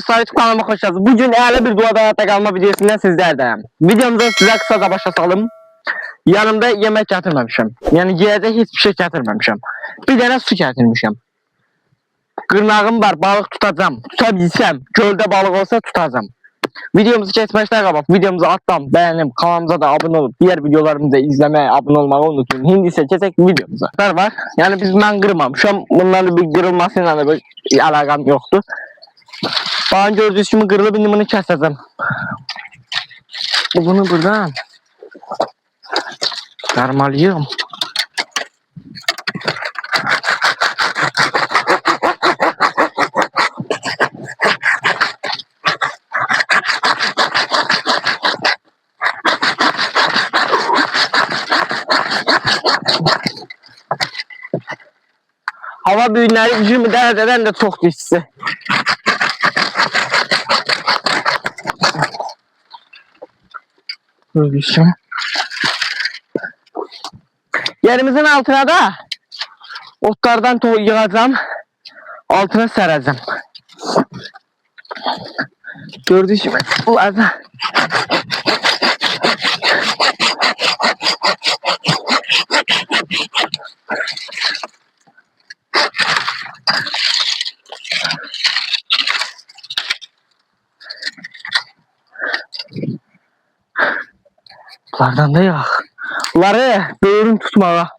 dostlar, YouTube kanalıma hoş geldiniz. Bugün əla bir duada hayatta kalma videosundan sizlerdeyim. Videomuza size kısaca başa salım. Yanımda yemek getirmemişim. Yani yiyecek hiçbir şey getirmemişim. Bir tane su getirmişim. Qırnağım var, balık tutacağım. Tutabilsem, gölde balık olsa tutacağım. Videomuzu geçməkdən qabaq, videomuzu atlam, bəyənim, kanalımıza da abone olup diğer videolarımızı izləməyə, abone olmağı unutmayın. Hindi isə keçək videomuza. Var. Yani mən qırmamışam. Bunların bir qırılmasıyla da bir əlaqam yoxdur. Bana gördüğünüz kimi qırılıb, indi bunu kəsəcəm. Bunu buradan qarmalıyım. Hava büyünləri 20 dərəcədən də çoxdur hissi. Gördüyüşüm. Yerimizin altına da otlardan yığacağım. Altına sərəcəm. Gördüyüşüm. Bunlardan. Bunlardan da yok. Bunları böğürün tutmağa.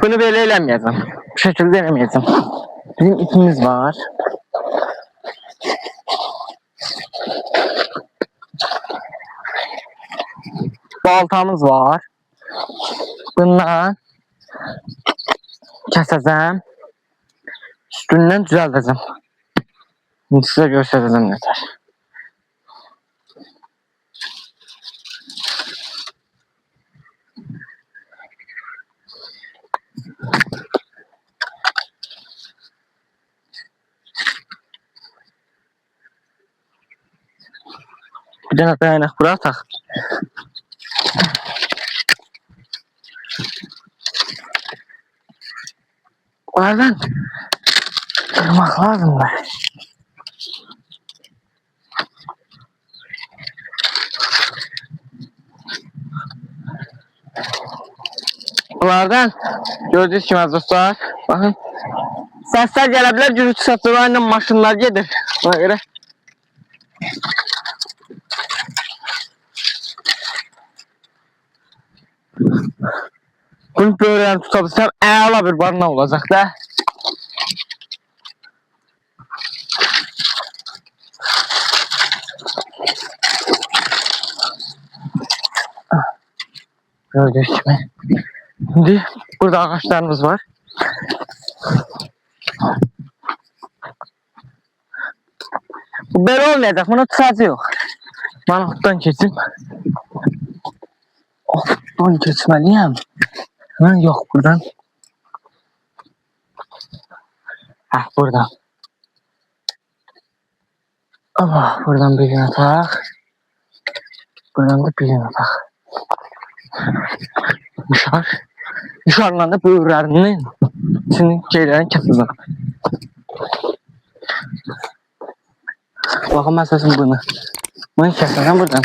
Bunu böyle eləməyəcəm. Bu şekilde eləməyəcəm. Bizim ipimiz var. Baltamız var. Bundan kəsəcəm. Üstündən düzəldəcəm. Şimdi sizə göstərəcəm nətər. Bir dənə dayanaq bura ataq. Bunlardan kırmak lazım da. Bunlardan gördüğünüz gibi dostlar, bakın sesler gelebilir, gürültü seslerle maşınlar gelir. Ona göre bunu böyle tutabilsem əla bir barına olacak da. Gördüğünüz gibi. Şimdi burada ağaçlarımız var. Bu böyle olmayacak. Bunun tutarı yok. Ben alttan geçeyim. Alttan geçmeliyim. Hemen yok buradan. Heh buradan. Ama buradan bir yana tak. Buradan da bir yana tak. Dışarıdan da böğürlərinin içinin şeylərini kəsirəm. Baxın məsələn bunu. Bunu kəsirəm buradan.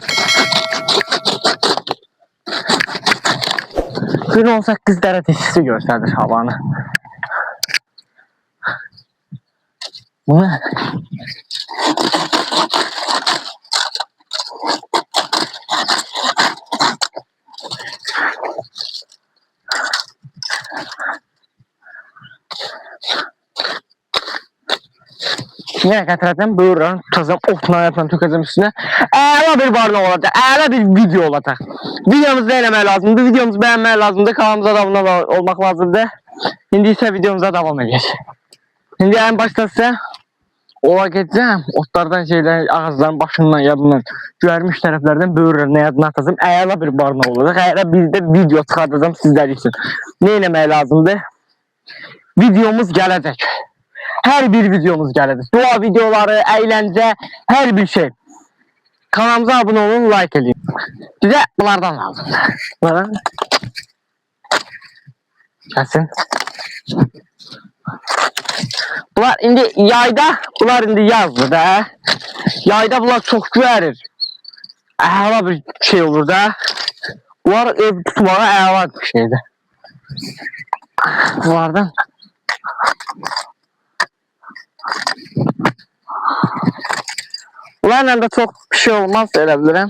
Bir 18 dərəcə hissi göstərir havanı. Bunu yine getireceğim, böğürlerini tutacağım, otla yapacağım, tökeceğim üstüne. Əla bir varlıq olacaq, əla bir video olacaq. Videomuzu da eləmək lazımdır, videomuzu beğenmək lazımdır, kanalımıza da abone olmaq lazımdır. Şimdi ise videomuza devam edeceğiz. Şimdi en başta size ola geçeceğim, otlardan şeyler, ağızların başından, yadından, görmüş tərəflərdən böğürlərini yadına atacağım. Əla bir barına olacaq, əla bir de video çıxardacağım sizler için. Ne eləmək lazımdır? Videomuz gələcək. Her bir videomuz gelecek. Dua videoları, eğlence, her bir şey. Kanalımıza abone olun, like edin. Bize bunlardan lazım. Bunlardan gelsin. Bunlar indi yayda, bunlar indi yazdı da. Yayda bunlar çok güverir. Əla bir şey olur da. Bunlar ev tutmağa əla bir şeydir. Bunlardan bunlarla da çok bir şey olmaz elə bilirəm.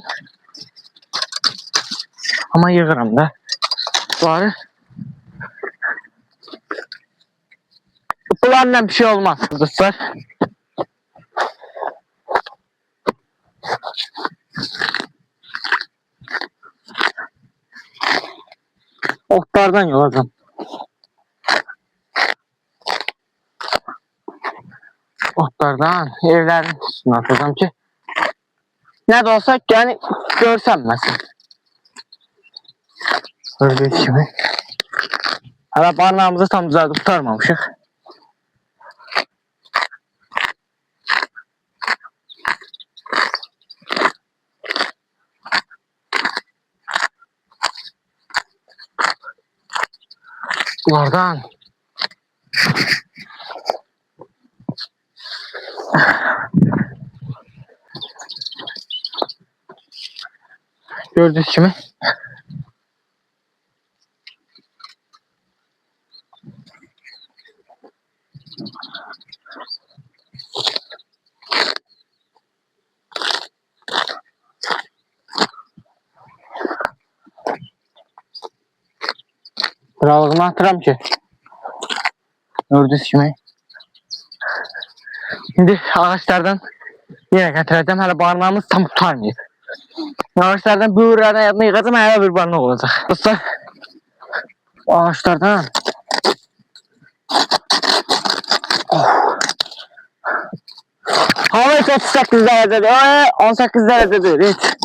Ama yığıram da. Bunları bunlarla bir şey olmaz dostlar. Otlardan yolacağım. Otlardan evlerin üstüne atacağım ki ne de olsa yani görsenmesin. Gördüğünüz gibi. Hala barnağımızı tam düzeltip tutarmamışık. Bunlardan gördüğünüz gibi kralığımı atıram ki gördüğünüz gibi. Şimdi ağaçlardan yine getireceğim. Hala barnağımız tam tutarmıyor. Ağaçlardan büyürlerden yanına yıkacağım. Hala bir barnak olacak. Dostlar ağaçlardan hava 38 derecedir. 18 derecedir. Hiç.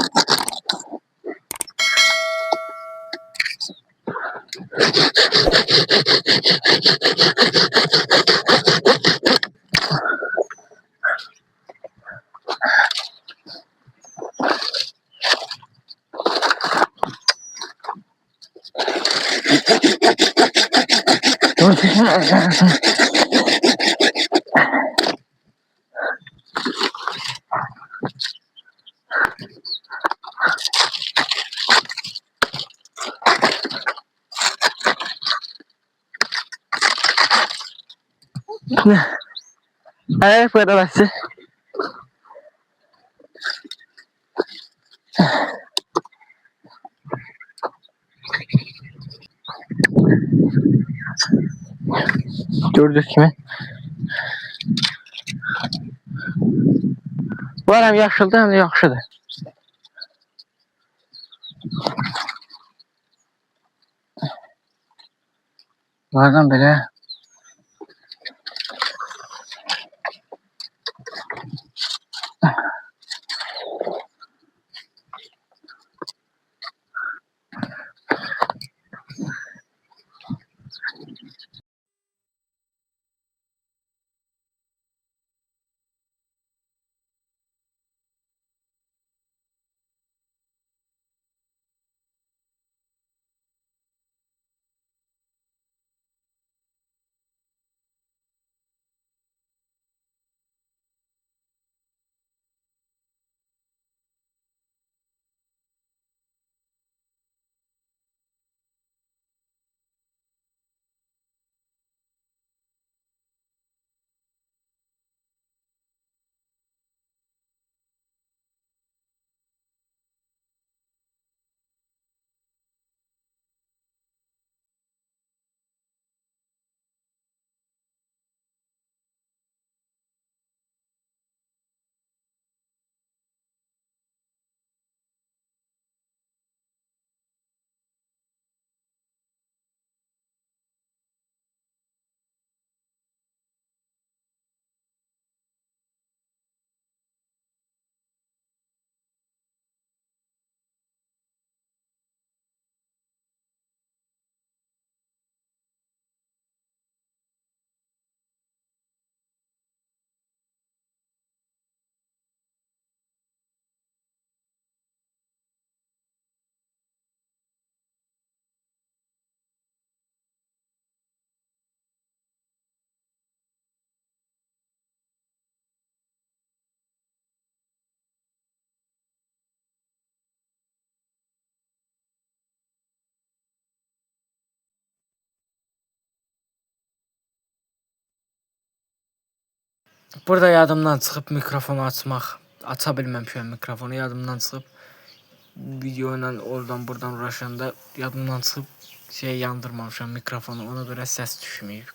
Evet, bu kadar basit. Gördüğünüz gibi. Bu hem yaşıldı hem de yaxşıdır. Bunlardan belə Burada yadımdan çıxıb mikrofonu aça bilməmişəm mikrofonu yadımdan çıxıb video ilə oradan buradan uğraşanda yadımdan çıxıb yandırmamışam mikrofonu, ona görə səs düşməyib.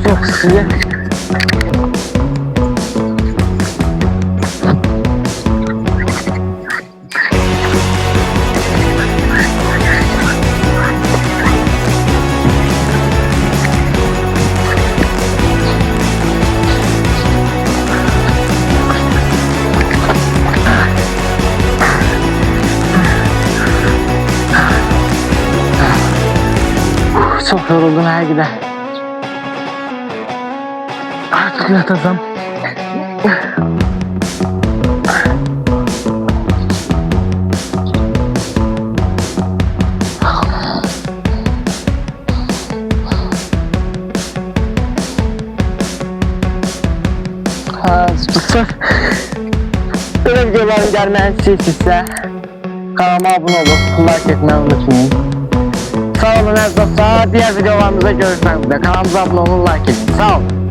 Çok sıcak. Çok yoruldum her gider. Artık yatacağım. Böyle videoların gelmeni istiyorsa kanalıma abone olup like etmeyi unutmayın. Sağ olun, diğer videolarımızda görüşmek üzere. Kanalımıza abone olun, like edin. Sağ olun.